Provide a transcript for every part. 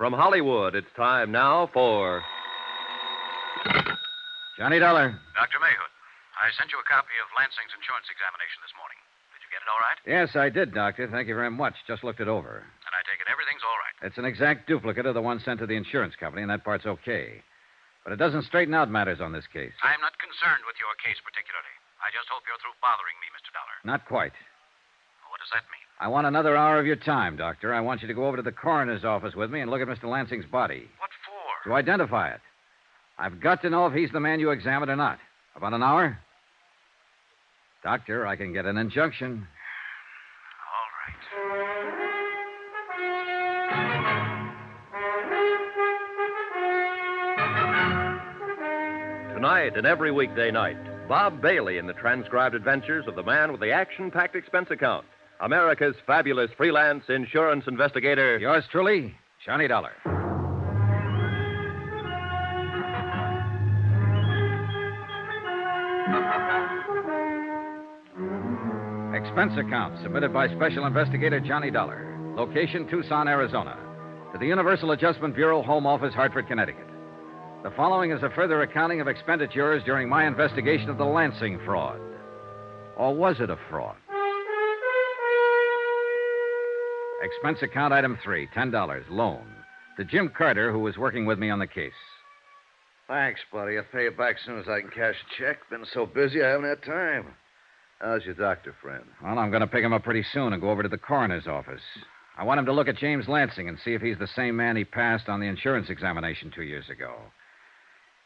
From Hollywood, it's time now for... Johnny Dollar. Dr. Mayhood, I sent you a copy of Lansing's insurance examination this morning. Did you get it all right? Yes, I did, Doctor. Thank you very much. Just looked it over. And I take it everything's all right. It's an exact duplicate of the one sent to the insurance company, and that part's okay. But it doesn't straighten out matters on this case. I'm not concerned with your case particularly. I just hope you're through bothering me, Mr. Dollar. Not quite. What does that mean? I want another hour of your time, Doctor. I want you to go over to the coroner's office with me and look at Mr. Lansing's body. What for? To identify it. I've got to know if he's the man you examined or not. About an hour? Doctor, I can get an injunction. All right. Tonight and every weekday night, Bob Bailey in the transcribed adventures of the man with the action-packed expense account. America's fabulous freelance insurance investigator. Yours truly, Johnny Dollar. Expense account submitted by Special Investigator Johnny Dollar. Location, Tucson, Arizona. To the Universal Adjustment Bureau, Home Office, Hartford, Connecticut. The following is a further accounting of expenditures during my investigation of the Lansing fraud. Or was it a fraud? Expense account item 3, $10, loan. To Jim Carter, who was working with me on the case. Thanks, buddy. I'll pay you back as soon as I can cash a check. Been so busy, I haven't had time. How's your doctor friend? Well, I'm going to pick him up pretty soon and go over to the coroner's office. I want him to look at James Lansing and see if he's the same man he passed on the insurance examination 2 years ago.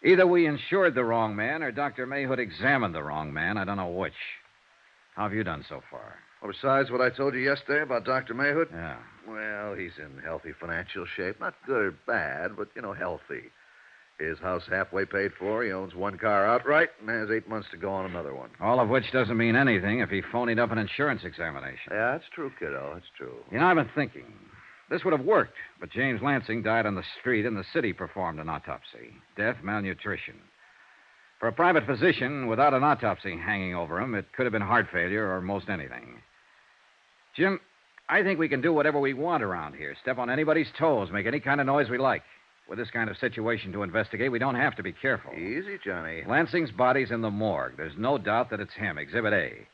Either we insured the wrong man or Dr. Mayhood examined the wrong man. I don't know which. How have you done so far? Well, besides what I told you yesterday about Dr. Mayhood? Yeah. Well, he's in healthy financial shape. Not good or bad, but, healthy. His house halfway paid for. He owns one car outright and has 8 months to go on another one. All of which doesn't mean anything if he phonied up an insurance examination. Yeah, that's true, kiddo. That's true. I've been thinking. This would have worked, but James Lansing died on the street and the city performed an autopsy. Death, malnutrition. For a private physician, without an autopsy hanging over him, it could have been heart failure or most anything. Jim, I think we can do whatever we want around here. Step on anybody's toes, make any kind of noise we like. With this kind of situation to investigate, we don't have to be careful. Easy, Johnny. Lansing's body's in the morgue. There's no doubt that it's him, Exhibit A.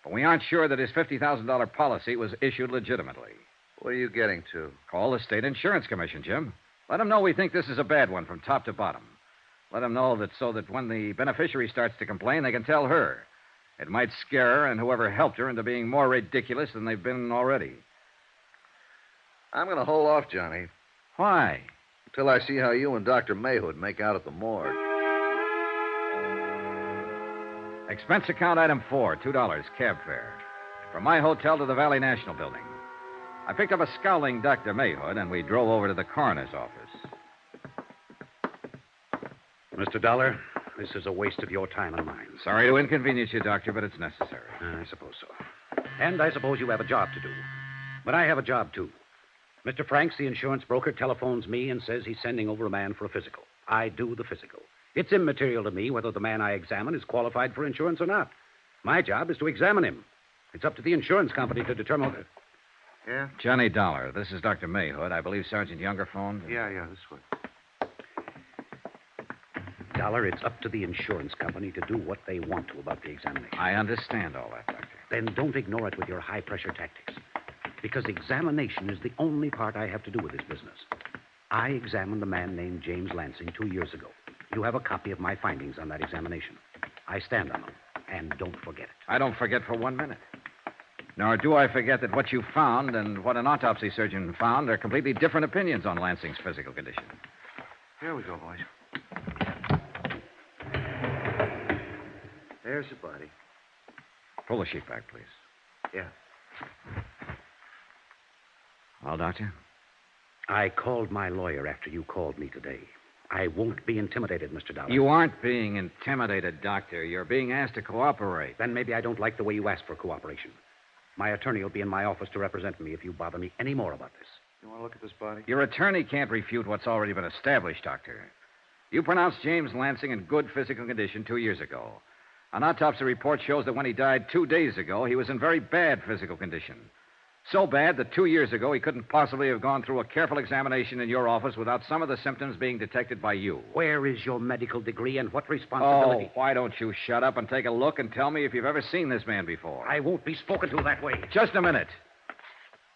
But we aren't sure that his $50,000 policy was issued legitimately. What are you getting to? Call the State Insurance Commission, Jim. Let them know we think this is a bad one from top to bottom. Let them know that so that when the beneficiary starts to complain, they can tell her. It might scare her and whoever helped her into being more ridiculous than they've been already. I'm going to hold off, Johnny. Why? Until I see how you and Dr. Mayhood make out at the morgue. Expense account item 4, $2, cab fare. From my hotel to the Valley National Building. I picked up a scowling Dr. Mayhood, and we drove over to the coroner's office. Mr. Dollar, this is a waste of your time and mine. Sorry to inconvenience you, Doctor, but it's necessary. I suppose so. And I suppose you have a job to do. But I have a job, too. Mr. Franks, the insurance broker, telephones me and says he's sending over a man for a physical. I do the physical. It's immaterial to me whether the man I examine is qualified for insurance or not. My job is to examine him. It's up to the insurance company to determine whether... Yeah? Johnny Dollar, this is Dr. Mayhood. I believe Sergeant Younger phoned. Yeah, this way. Dollar, it's up to the insurance company to do what they want to about the examination. I understand all that, Doctor. Then don't ignore it with your high-pressure tactics. Because examination is the only part I have to do with this business. I examined a man named James Lansing 2 years ago. You have a copy of my findings on that examination. I stand on them. And don't forget it. I don't forget for 1 minute. Nor do I forget that what you found and what an autopsy surgeon found are completely different opinions on Lansing's physical condition. Here we go, boys. There's the body. Pull the sheet back, please. Yeah. Well, Doctor? I called my lawyer after you called me today. I won't be intimidated, Mr. Dollar. You aren't being intimidated, Doctor. You're being asked to cooperate. Then maybe I don't like the way you asked for cooperation. My attorney will be in my office to represent me if you bother me any more about this. You want to look at this body? Your attorney can't refute what's already been established, Doctor. You pronounced James Lansing in good physical condition 2 years ago. An autopsy report shows that when he died 2 days ago, he was in very bad physical condition. So bad that 2 years ago he couldn't possibly have gone through a careful examination in your office without some of the symptoms being detected by you. Where is your medical degree and what responsibility? Oh, why don't you shut up and take a look and tell me if you've ever seen this man before? I won't be spoken to that way. Just a minute.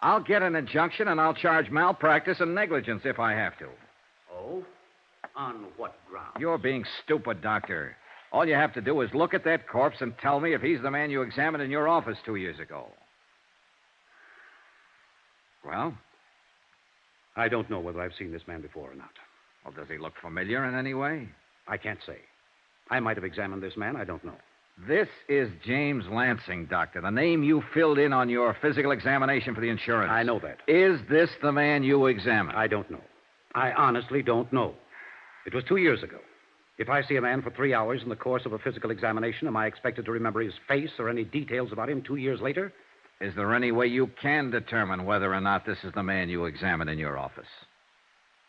I'll get an injunction and I'll charge malpractice and negligence if I have to. Oh? On what grounds? You're being stupid, Doctor. All you have to do is look at that corpse and tell me if he's the man you examined in your office 2 years ago. Well? I don't know whether I've seen this man before or not. Well, does he look familiar in any way? I can't say. I might have examined this man. I don't know. This is James Lansing, Doctor, the name you filled in on your physical examination for the insurance. I know that. Is this the man you examined? I don't know. I honestly don't know. It was 2 years ago. If I see a man for 3 hours in the course of a physical examination, am I expected to remember his face or any details about him 2 years later? Is there any way you can determine whether or not this is the man you examined in your office?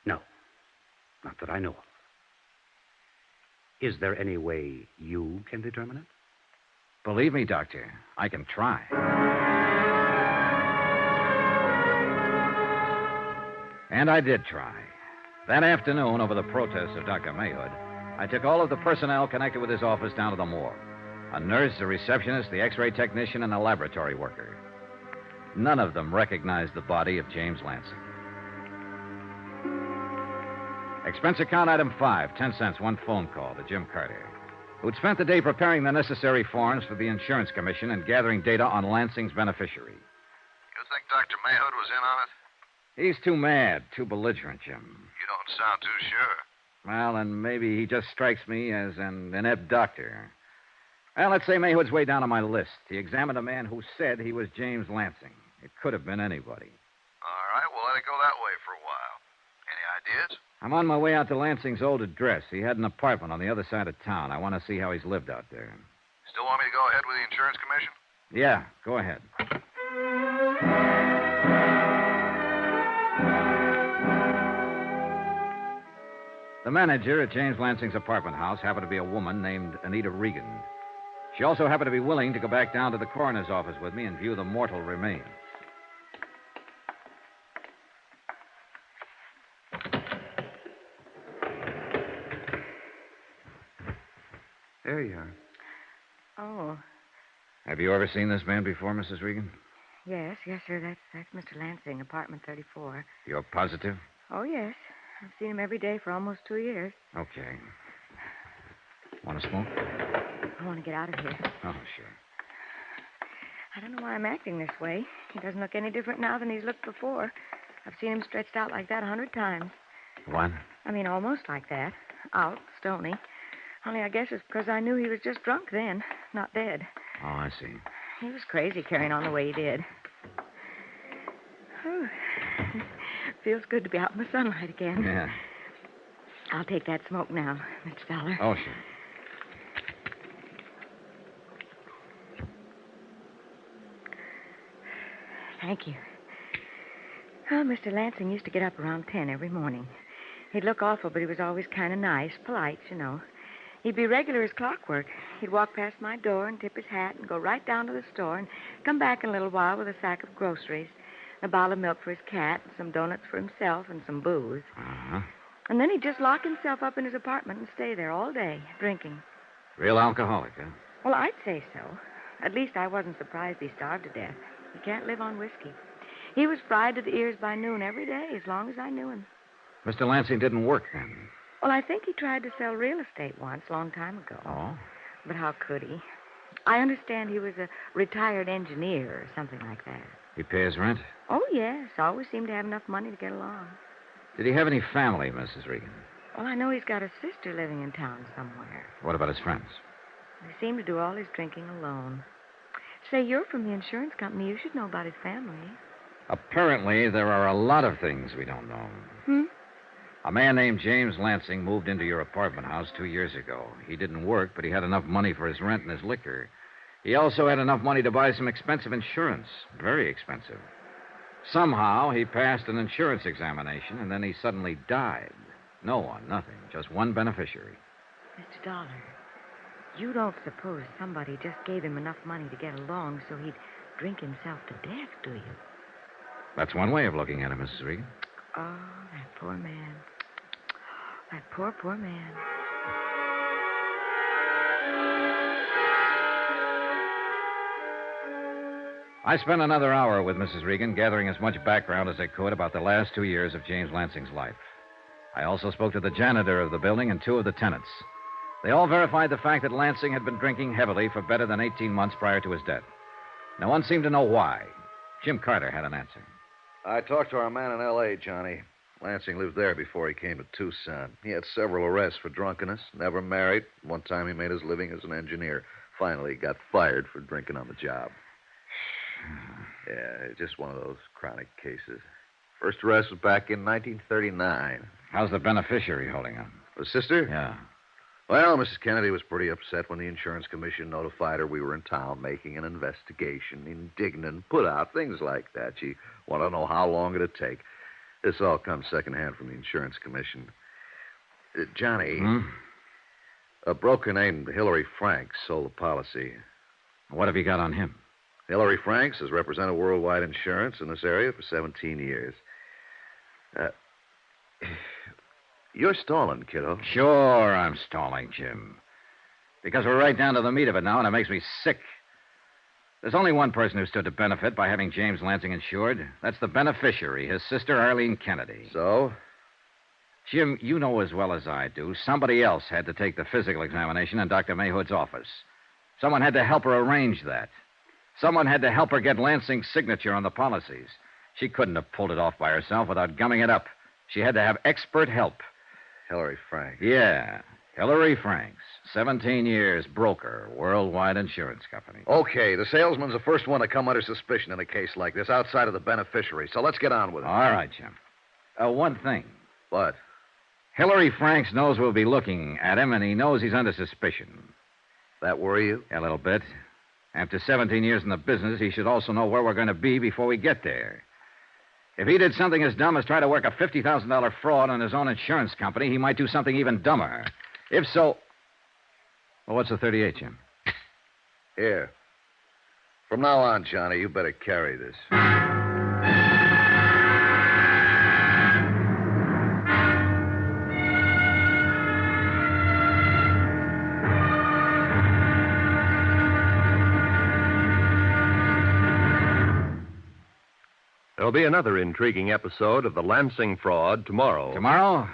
No. Not that I know of. Is there any way you can determine it? Believe me, Doctor, I can try. And I did try. That afternoon, over the protest of Dr. Mayhood, I took all of the personnel connected with his office down to the morgue. A nurse, a receptionist, the x-ray technician, and a laboratory worker. None of them recognized the body of James Lansing. Expense account item 5, 10 cents, one phone call to Jim Carter, who'd spent the day preparing the necessary forms for the insurance commission and gathering data on Lansing's beneficiary. You think Dr. Mayhood was in on it? He's too mad, too belligerent, Jim. You don't sound too sure. Well, and maybe he just strikes me as an inept doctor. Well, let's say Mayhood's way down on my list. He examined a man who said he was James Lansing. It could have been anybody. All right, we'll let it go that way for a while. Any ideas? I'm on my way out to Lansing's old address. He had an apartment on the other side of town. I want to see how he's lived out there. Still want me to go ahead with the insurance commission? Yeah, go ahead. The manager at James Lansing's apartment house happened to be a woman named Anita Regan. She also happened to be willing to go back down to the coroner's office with me and view the mortal remains. There you are. Oh, Have you ever seen this man before, Mrs. Regan? yes, sir. That's Mr. Lansing, apartment 34. You're positive? Oh, yes. I've seen him every day for almost 2 years. Okay. Want to smoke? I want to get out of here. Oh, sure. I don't know why I'm acting this way. He doesn't look any different now than he's looked before. I've seen him stretched out like that 100 times. What? I mean, almost like that. Out, stony. Only I guess it's because I knew he was just drunk then, not dead. Oh, I see. He was crazy carrying on the way he did. Whew. Feels good to be out in the sunlight again. Yeah. I'll take that smoke now, Mr. Dollar. Oh, sure. Thank you. Well, Mr. Lansing used to get up around 10 every morning. He'd look awful, but he was always kind of nice, polite, you know. He'd be regular as clockwork. He'd walk past my door and tip his hat and go right down to the store and come back in a little while with a sack of groceries, a bottle of milk for his cat, and some donuts for himself, and some booze. Uh-huh. And then he'd just lock himself up in his apartment and stay there all day, drinking. Real alcoholic, huh? Well, I'd say so. At least I wasn't surprised he starved to death. He can't live on whiskey. He was fried to the ears by noon every day, as long as I knew him. Mr. Lansing didn't work then. Well, I think he tried to sell real estate once, a long time ago. Oh? But how could he? I understand he was a retired engineer or something like that. He pays rent? Oh, yes. Always seemed to have enough money to get along. Did he have any family, Mrs. Regan? Well, I know he's got a sister living in town somewhere. What about his friends? He seemed to do all his drinking alone. Say, you're from the insurance company. You should know about his family. Apparently, there are a lot of things we don't know. Hmm? A man named James Lansing moved into your apartment house 2 years ago. He didn't work, but he had enough money for his rent and his liquor. He also had enough money to buy some expensive insurance. Very expensive. Somehow, he passed an insurance examination, and then he suddenly died. No one, nothing. Just one beneficiary. Mr. Dollar, you don't suppose somebody just gave him enough money to get along so he'd drink himself to death, do you? That's one way of looking at it, Mrs. Regan. Oh, that poor man. That poor, poor man. I spent another hour with Mrs. Regan, gathering as much background as I could about the last 2 years of James Lansing's life. I also spoke to the janitor of the building and 2 of the tenants. They all verified the fact that Lansing had been drinking heavily for better than 18 months prior to his death. No one seemed to know why. Jim Carter had an answer. I talked to our man in L.A., Johnny. Lansing lived there before he came to Tucson. He had several arrests for drunkenness, never married. One time he made his living as an engineer. Finally, he got fired for drinking on the job. Yeah, just one of those chronic cases. First arrest was back in 1939. How's the beneficiary holding up? The sister? Yeah. Well, Mrs. Kennedy was pretty upset when the insurance commission notified her we were in town making an investigation. Indignant, put out, things like that. She wanted to know how long it'd take. This all comes secondhand from the insurance commission. Johnny, a broker named Hillary Franks sold the policy. What have you got on him? Hillary Franks has represented Worldwide Insurance in this area for 17 years. You're stalling, kiddo. Sure, I'm stalling, Jim. Because we're right down to the meat of it now, and it makes me sick. There's only one person who stood to benefit by having James Lansing insured. That's the beneficiary, his sister, Arlene Kennedy. So? Jim, you know as well as I do, somebody else had to take the physical examination in Dr. Mayhood's office. Someone had to help her arrange that. Someone had to help her get Lansing's signature on the policies. She couldn't have pulled it off by herself without gumming it up. She had to have expert help. Hillary Franks. Yeah, Hillary Franks. 17 years, broker, Worldwide Insurance Company. Okay, the salesman's the first one to come under suspicion in a case like this, outside of the beneficiary. So let's get on with it. All right, Jim. One thing. What? Hillary Franks knows we'll be looking at him, and he knows he's under suspicion. That worry you? A little bit. After 17 years in the business, he should also know where we're going to be before we get there. If he did something as dumb as try to work a $50,000 fraud on his own insurance company, he might do something even dumber. If so... Well, what's the 38, Jim? Here. From now on, Johnny, you better carry this. There'll be another intriguing episode of the Lansing fraud tomorrow. Tomorrow?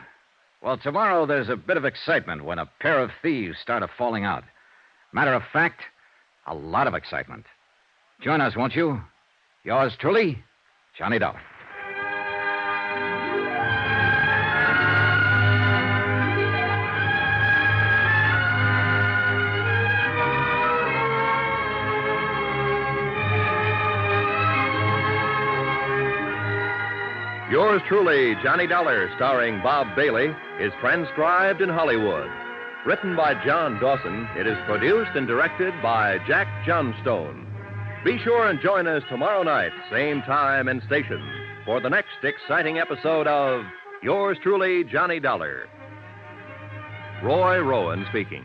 Well, tomorrow there's a bit of excitement when a pair of thieves start falling out. Matter of fact, a lot of excitement. Join us, won't you? Yours truly, Johnny Dollar. Yours truly, Johnny Dollar, starring Bob Bailey, is transcribed in Hollywood. Written by John Dawson, it is produced and directed by Jack Johnstone. Be sure and join us tomorrow night, same time and station, for the next exciting episode of Yours truly, Johnny Dollar. Roy Rowan speaking.